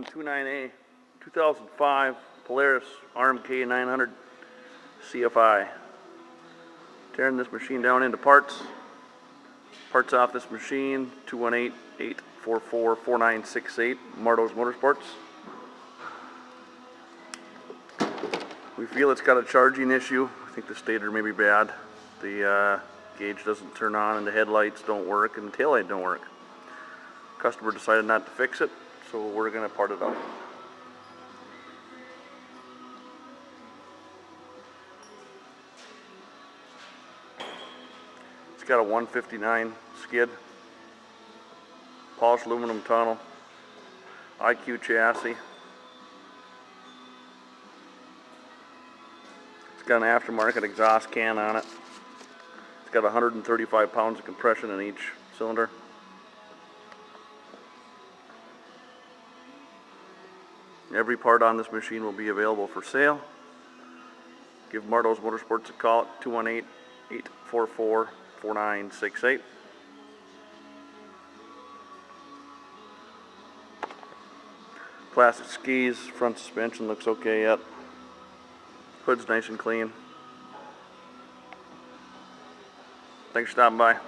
129A 2005 Polaris RMK 900 CFI. Tearing this machine down into parts. Parts off this machine, 218-844-4968, Martos Motorsports. We feel it's got a charging issue. I think the stator may be bad. The gauge doesn't turn on and the headlights don't work and the taillight don't work. Customer decided not to fix it, so we're going to part it out. It's got a 159 skid, polished aluminum tunnel, IQ chassis. It's got an aftermarket exhaust can on it. It's got 135 pounds of compression in each cylinder. Every part on this machine will be available for sale. Give Martos Motorsports a call at 218-844-4968. Plastic skis, front suspension looks okay yet. Hood's nice and clean. Thanks for stopping by.